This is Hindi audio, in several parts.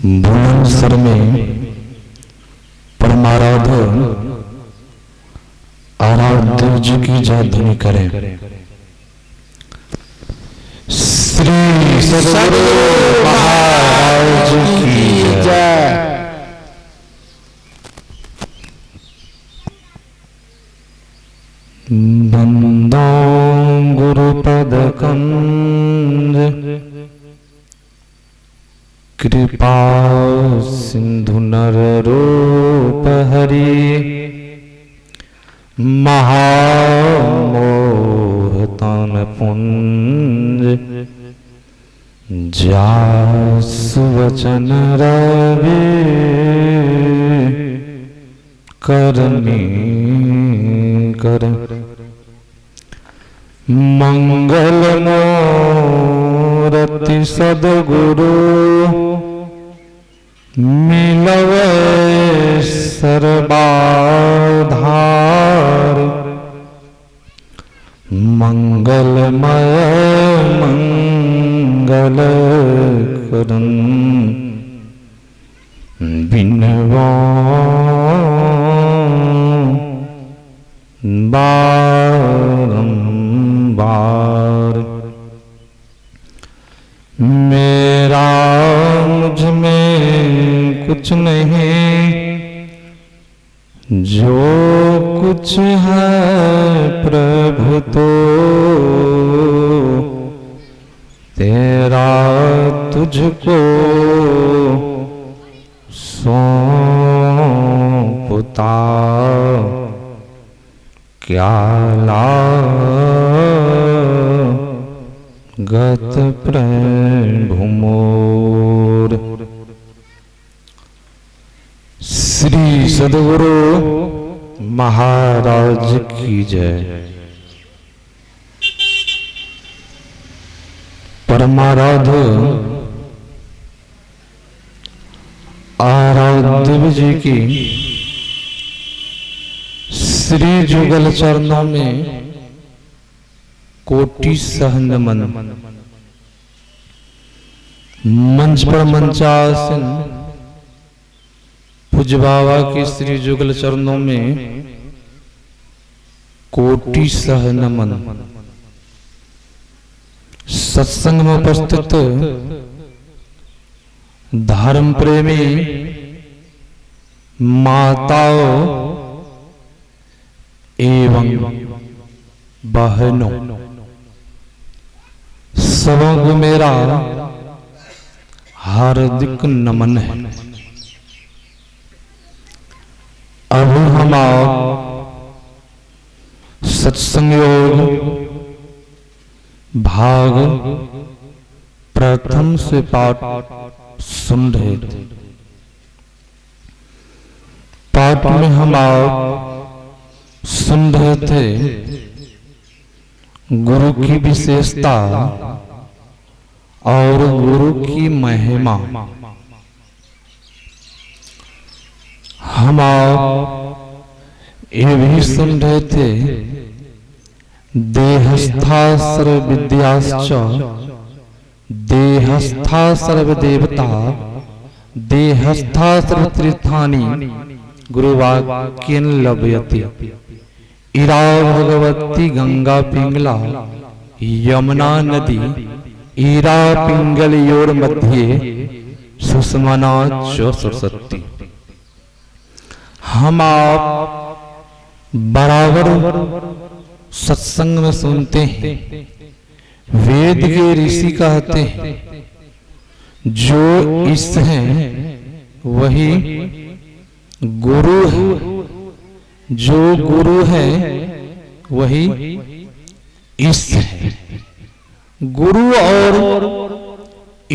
भुवनेश्वर में परमाराध्य आराध्य जी की जय ध्वनि करें। श्री सद्गुरु महाराज की जय। बंदो गुरुपद कंज कृपा सिंधु नर रूप हरि महामोहतान पुंज जासु वचन रवि करनी कर मंगल मूर्ति सद्गुरु मिलवे सर्वाधार मंगलमय मंगल करन बिनवा बारंबार। मेरा मुझ में कुछ नहीं, जो कुछ है प्रभु तो तेरा तुझको सौंपता क्या लागत प्रभु मोर। श्री सद्गुरु महाराज की जय। परमाराध्य आराध्य जी की श्री जुगल चरणों में कोटि सह नमन। मंच पर मंचासन पूज्य बाबा के श्री जुगल चरणों में कोटि सह नमन। सत्संग में उपस्थित धर्म प्रेमी माताओं एवं बहनों, सबों को मेरा हार्दिक नमन है। अब हम आप सत्संग योग भाग प्रथम से पाठ सुन रहे थे। पाठ में हम आप सुन रहे थे गुरु की विशेषता और गुरु की महिमा। हम आप ये भी सुन रहे थे देहस्था सर्व विद्याश्च देहस्था सर्व देवता देहस्था सर्व तीर्थानि गुरुवाक्येन लभयति। इरा भगवती गंगा पिंगला यमुना नदी ईरा पिंगल योर मध्य सुषमना च सरस्वती। हम आप बराबर सत्संग में सुनते हैं, वेद के ऋषि कहते हैं जो इस हैं वही गुरु है, जो गुरु है वही इस है। गुरु और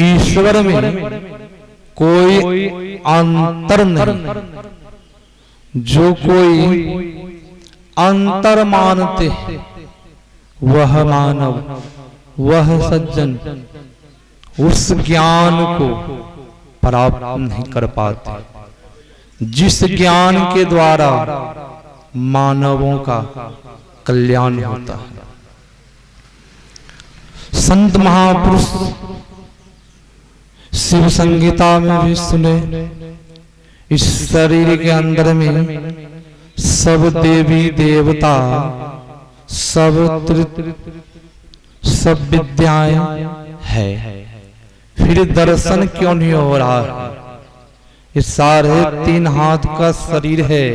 ईश्वर में कोई अंतर नहीं। जो कोई अंतर मानते वह मानव वह सज्जन उस ज्ञान को प्राप्त नहीं कर पाते जिस ज्ञान के द्वारा मानवों का कल्याण होता है। संत महापुरुष शिव संगीता में भी सुने, इस शरीर के अंदर में सब देवी देवता, सब विद्याएं है, फिर दर्शन क्यों नहीं हो रहा है? ये सारे 3 हाथ का शरीर है,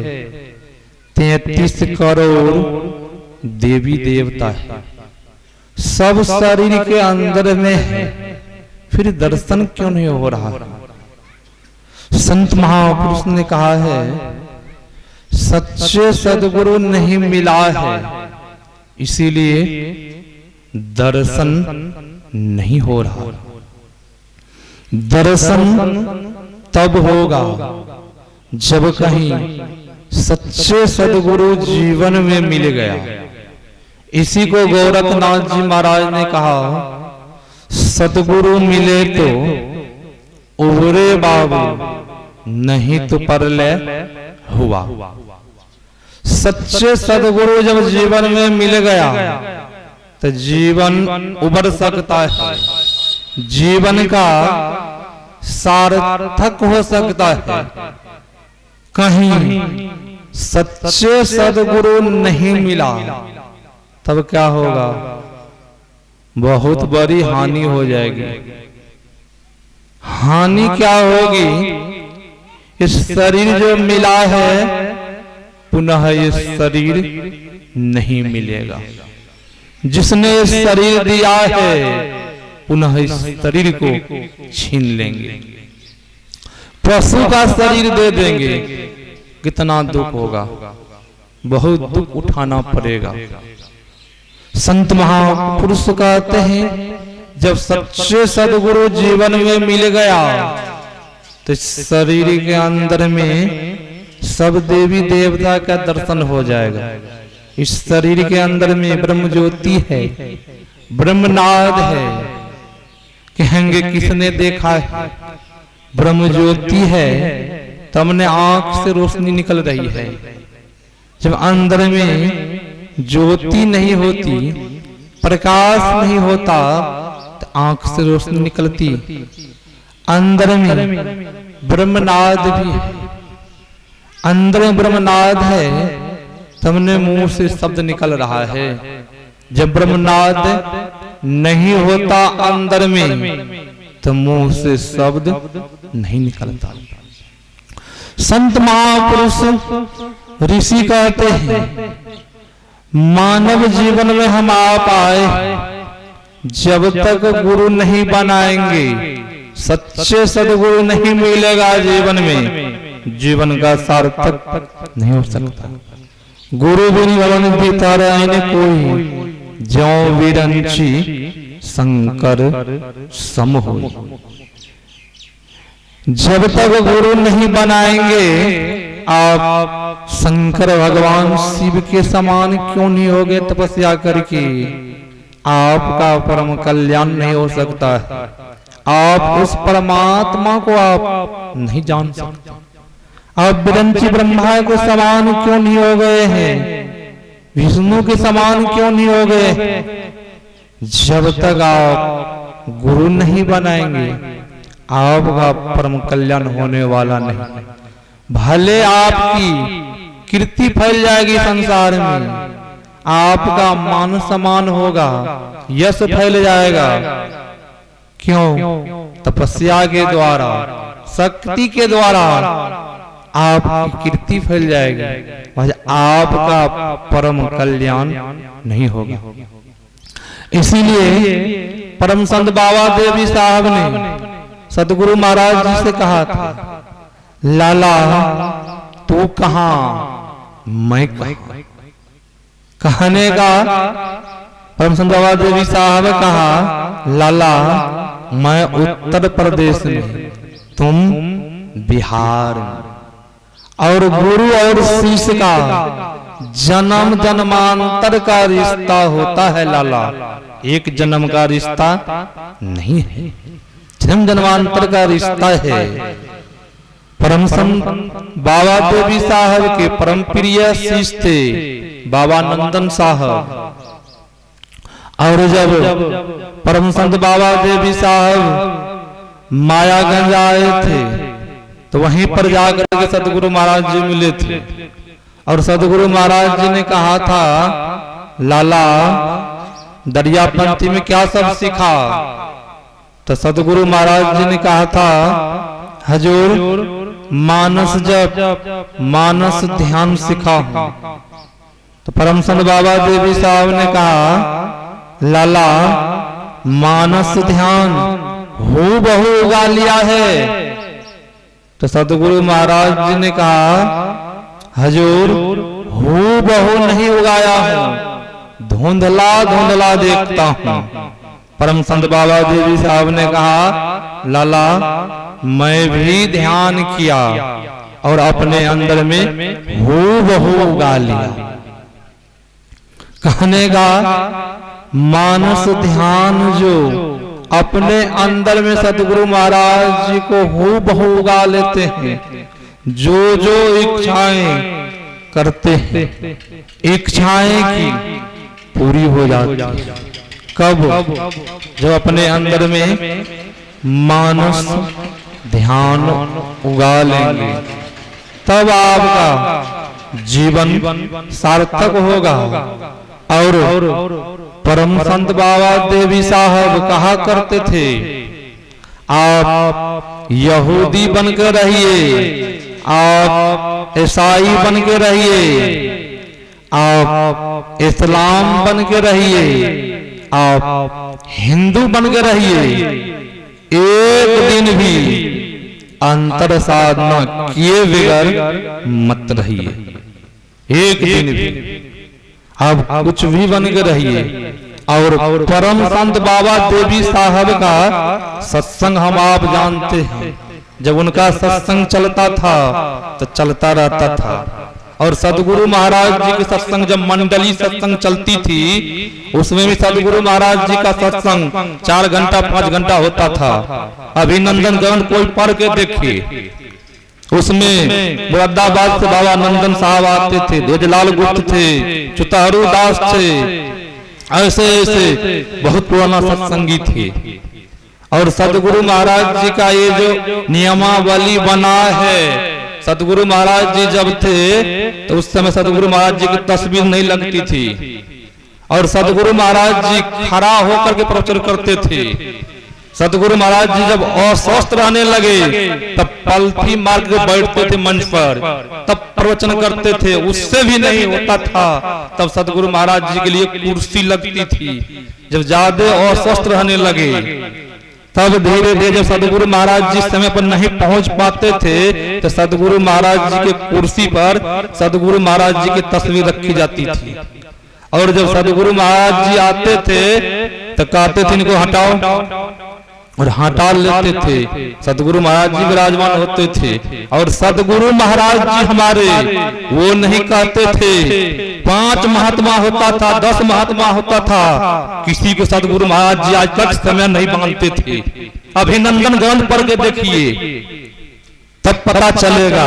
33 करोड़ देवी देवता है, सब शरीर के अंदर में है, फिर दर्शन क्यों नहीं हो रहा? संत महापुरुष ने कहा है, सच्चे सद्गुरु नहीं मिला है, इसीलिए दर्शन नहीं हो रहा। दर्शन तब होगा जब कहीं सच्चे सद्गुरु जीवन में मिल गया। इसी को गोरखनाथ जी महाराज ने कहा, सद्गुरु मिले तो उबरे बाबू, नहीं तो परलय हुआ। सच्चे सद्गुरु जब जीवन में मिल गया तो जीवन उबर सकता है, जीवन का सार्थक हो सकता है। कहीं सच्चे सद्गुरु नहीं मिला तब क्या होगा? बहुत बड़ी हानि हो जाएगी। हानि क्या होगी? इस शरीर जो मिला है पुनः ये शरीर नहीं मिलेगा। जिसने इस शरीर दिया है पुनः इस शरीर को छीन लेंगे, पशु का शरीर दे देंगे, कितना दुख होगा, बहुत दुख उठाना पड़ेगा। संत महापुरुष कहते हैं, जब सच्चे सद्गुरु जीवन में मिल गया तो शरीर के अंदर में सब देवी देवता का दर्शन हो जाएगा। इस शरीर के अंदर में ब्रह्म ज्योति है, ब्रह्मनाद है। कहेंगे किसने देखा है? ब्रह्म ज्योति है, तो हमने आंख से रोशनी निकल रही है। जब अंदर में ज्योति नहीं होती, प्रकाश नहीं होता, तो आंख से रोशनी निकलती। अंदर में ब्रह्मनाद भी है, अंदर में ब्रह्मनाद है, तमने मुंह से शब्द निकल रहा है। जब ब्रह्मनाद नहीं होता अंदर में तो मुंह से शब्द नहीं निकलता। संत महापुरुष ऋषि कहते हैं, मानव जीवन में हम आप आए, जब तक गुरु नहीं बनाएंगे, सच्चे सद्गुरु नहीं मिलेगा जीवन में, जीवन का सार्थक नहीं हो सकता। गुरु बिन भवन भीतर आने कोई, ज्यों विरंची शंकर सम होई। जब तक गुरु नहीं बनाएंगे आप शंकर भगवान शिव के समान क्यों नहीं होगे तपस्या करके? आपका परम कल्याण नहीं हो सकता है। आप उस परमात्मा को आप नहीं जान सकते। आप विरंची ब्रह्मा के समान क्यों नहीं हो गए हैं? विष्णु के समान क्यों नहीं हो गए? जब तक आप गुरु नहीं बनाएंगे आपका परम कल्याण होने वाला नहीं। भले आपकी कीर्ति फैल जाएगी संसार में, आपका मान सम्मान होगा, यश फैल जाएगा। क्यों? तपस्या के द्वारा, शक्ति के द्वारा आपकी कीर्ति फैल जाएगी, आपका परम कल्याण नहीं होगा। इसीलिए परम संत बाबा देवी साहब ने सतगुरु महाराज जी से कहा था, लाला तू कहां मैं कहां? कहने का परम संत बाबा देवी साहब कहा, लाला मैं उत्तर प्रदेश में, तुम बिहार में। और गुरु और शिष्य का जन्म जन्मांतर का रिश्ता होता है लाला, एक जन्म का रिश्ता नहीं है, जन्म जन्मांतर का रिश्ता है। परम संत बाबा देवी साहब के परम प्रिय शिष्य थे बाबा नंदन साहब। और जब परम संत बाबा देवी साहब मायागंज आए थे तो वहीं पर जाकर के सदगुरु महाराज जी मिले थे और सदगुरु महाराज जी ने कहा था, लाला दरियापंथी में क्या सब सीखा? तो सदगुरु महाराज जी ने कहा था, हजूर मानस जप मानस ध्यान सिखा हूं। तो परम संत बाबा देवी साहब ने कहा, लाला मानस ध्यान हूबहू उगा लिया है। तो सदगुरु महाराज जी ने कहा, हजूर हूबहू नहीं उगाया हूं, धुंधला धुंधला देखता हूं। परम संत बाबा देवी साहब ने कहा, लाला मैं भी ध्यान किया और अपने अंदर में हूबहू उगा लिया। कहने का मानस ध्यान जो अपने अंदर में सदगुरु महाराज जी को हूबहू उगा लेते हैं, जो जो इच्छाएं करते हैं इच्छाएं की पूरी हो जाती। कब? जब अपने अंदर में मानस ध्यान उगा लेंगे तब आपका जीवन सार्थक होगा। और परम संत बाबा देवी साहब कहा करते थे, आप यहूदी बनकर रहिए, आप ईसाई बनकर रहिए, आप इस्लाम बनकर रहिए, आप हिंदू बनकर रहिए, एक दिन भी अंतर साधना किए बगैर मत रहिए। एक दिन भी आप कुछ भी बन के रहिए। और परम संत बाबा देवी साहब का सत्संग हम आप जानते हैं, जब उनका सत्संग चलता था तो चलता रहता था। और सदगुरु महाराज जी के सत्संग जब मंडली सत्संग चलती थी उसमें भी सदगुरु महाराज जी का सत्संग 4 घंटा 5 घंटा होता था। अभिनंदन ग्रंथ कोई पढ़ के देखिए, उसमें मुरादाबाद से बाबा नंदन साहब आते थे, ध्वजलाल गुप्त थे, चुतहरू दास थे, ऐसे ऐसे बहुत पुराना सत्संगी थे। और सदगुरु महाराज जी का ये जो नियमावली बना है, सदगुरु महाराज जी जब थे तो उस समय सदगुरु महाराज जी की तस्वीर नहीं लगती थी और सदगुरु महाराज जी खड़ा होकर के प्रवचन करते थे। सदगुरु महाराज जी जब अस्वस्थ रहने लगे तब पलथी मार के बैठते थे मंच पर, तब प्रवचन करते थे। उससे भी नहीं होता था तब सदगुरु महाराज जी के लिए कुर्सी लगती थी। जब ज्यादा अस्वस्थ रहने लगे तब धीरे धीरे जब सदगुरु महाराज जी समय पर नहीं पहुंच पाते थे तो सदगुरु महाराज जी के कुर्सी पर सदगुरु महाराज जी की तस्वीर रखी जाती थी। और जब सदगुरु महाराज जी आते थे तो कहते थे इनको हटाओ और हटा लेते थे। सदगुरु महाराज जी विराजमान होते थे और सदगुरु महाराज जी हमारे वो नहीं कहते थे 5 महात्मा होता था, 10 महात्मा होता था, किसी को सदगुरु महाराज जी आज तक समय नहीं बांधते थे। अभिनंदन ग्रंथ पढ़ के देखिए तब पता चलेगा,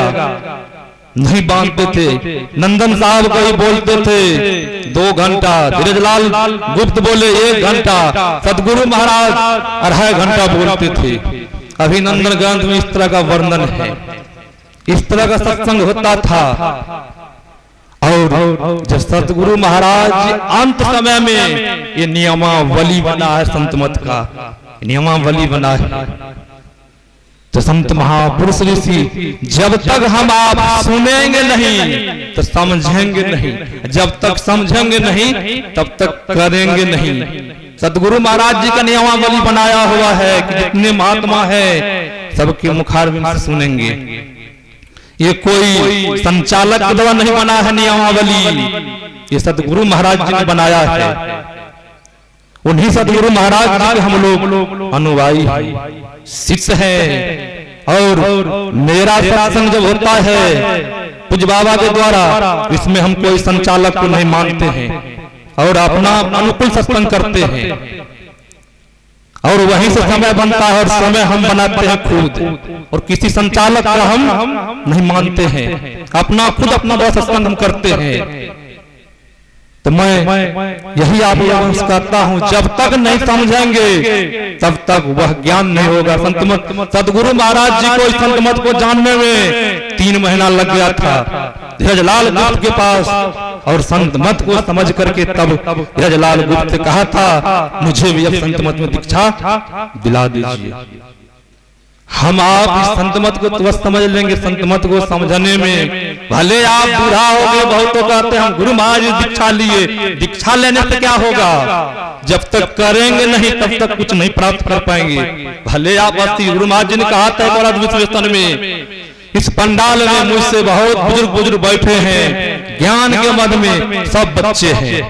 नहीं बांधते थे। नंदन साहब कहीं बोलते थे 2 घंटा, धीरजलाल गुप्त बोले 1 घंटा, सदगुरु महाराज 2.5 घंटा बोलते थे। अभिनंदन ग्रंथ में इस तरह का वर्णन है, इस तरह का सत्संग होता था। और जब सदगुरु महाराज अंत समय में ये नियमावली बना है, संत मत का नियमावली बना है। तो संत महापुरुष ऋषि जब तक हम आप सुनेंगे नहीं तो समझेंगे नहीं, जब तक समझेंगे नहीं तब तक करेंगे नहीं। सदगुरु महाराज जी का नियमावली बनाया हुआ है कि जितने महात्मा है सबके मुखारबिंद से सुनेंगे। ये कोई संचालक के द्वारा नहीं बना है नियमावली, ये सदगुरु महाराज जी ने बनाया है। उन्हीं सदगुरु महाराज जी के हम लोग अनुयायी शिष्य है। और मेरा सत्संग जब होता है पूज्य बाबा के द्वारा, इसमें हम कोई संचालक को नहीं मानते हैं और अपना अनुकूल सत्संग करते हैं और वहीं से समय बनता है और समय हम बनाते हैं खुद और किसी संचालक का हम नहीं मानते हैं। अपना खुद अपना सत्संग हम करते हैं। तो मैं यही आप लोगों से कहता हूं, जब तक नहीं समझेंगे तब तक वह ज्ञान नहीं होगा। संत मत सदगुरु महाराज जी को इस संत मत को जानने में 3 महीना लग गया था धीरजलाल गुप्त के पास, और संत मत को समझ करके तब धीरजलाल गुप्त से कहा था मुझे भी अब संत मत में दीक्षा दिला दीजिए। हम आप इस संत मत को तो समझ लेंगे, संत मत को समझने में भले आप बूढ़ा हो गए, बहुत तो कहते हैं हम गुरु महाराज दीक्षा लिए, दीक्षा लेने से क्या होगा, जब तक करेंगे नहीं तब तक कुछ नहीं प्राप्त कर पाएंगे। भले आप गुरु महाराज जी ने कहा था विश्लेषण में, इस पंडाल में मुझसे बहुत बुजुर्ग बैठे हैं, ज्ञान के मद में सब बच्चे हैं,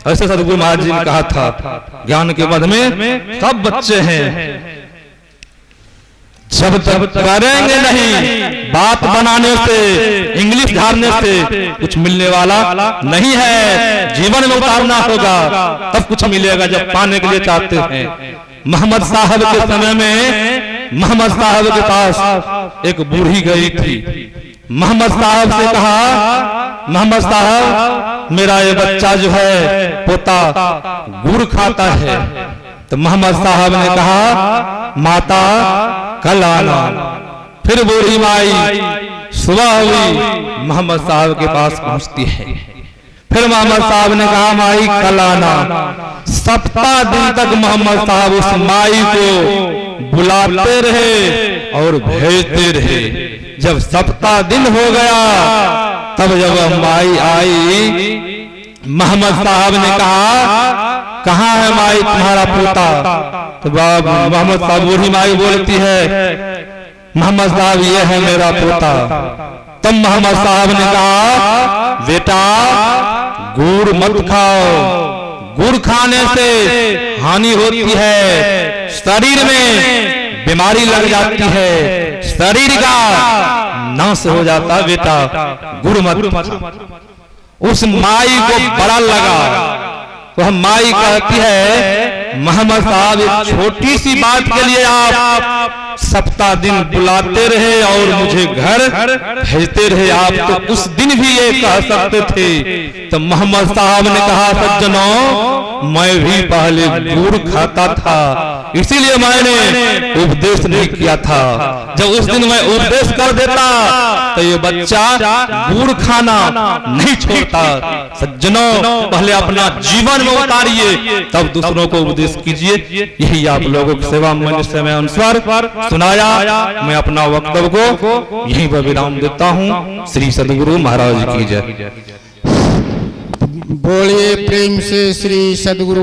ऐसे सदगुरु महाराज जी ने कहा था ज्ञान के मद में सब बच्चे हैं। जब तक करेंगे नहीं, बात बनाने से इंग्लिश झाड़ने से कुछ मिलने वाला नहीं है, जीवन में उतारना होगा तब कुछ मिलेगा जब पाने के लिए चाहते हैं। मोहम्मद साहब के समय में मोहम्मद साहब के पास एक बूढ़ी गई थी। मोहम्मद साहब से कहा मोहम्मद साहब मेरा ये बच्चा जो है पोता गुड़ खाता है। तो मोहम्मद साहब ने कहा माता कल आना। फिर बूढ़ी माई सुबह हुई मोहम्मद साहब के पास पहुंचती है। फिर मोहम्मद साहब ने कहा माई कल आना। सप्ताह दिन तक मोहम्मद साहब उस माई को बुलाते रहे और भेजते रहे। जब सप्ताह दिन हो गया तब जब माई आई, मोहम्मद साहब ने कहा कहाँ है माई तुम्हारा पोता? तो मोहम्मद साहब बूढ़ी माई बोलती है मोहम्मद साहब ये है मेरा पोता। तब मोहम्मद साहब ने कहा बेटा गुड़ मत खाओ, गुड़ खाने से हानि होती है, शरीर में बीमारी लग जाती है, शरीर का नाश हो जाता है, बेटा गुड़ मत। उस माई को बड़ा लगा, वह माई कहती है मोहम्मद साहब एक छोटी सी बात के लिए आप सप्ताह दिन बुलाते रहे और मुझे घर भेजते रहे, आप तो उस दिन भी ये कह सकते थे। तो मोहम्मद साहब ने कहा सज्जनों मैं भी पहले गुड़ खाता था, इसीलिए मैंने उपदेश नहीं किया था। जब उस दिन मैं उपदेश कर देता तो ये बच्चा गुड़ खाना नहीं छोड़ता। सज्जनों पहले अपना जीवन में उतारिए तब दूसरों को उपदेश कीजिए। यही आप लोगों की सेवा में समय अनुसार सुनाया। मैं अपना वक्तव्य को यहीं पर विराम देता हूँ। श्री सदगुरु महाराज की जय। बोलिए प्रेम से श्री सदगुरु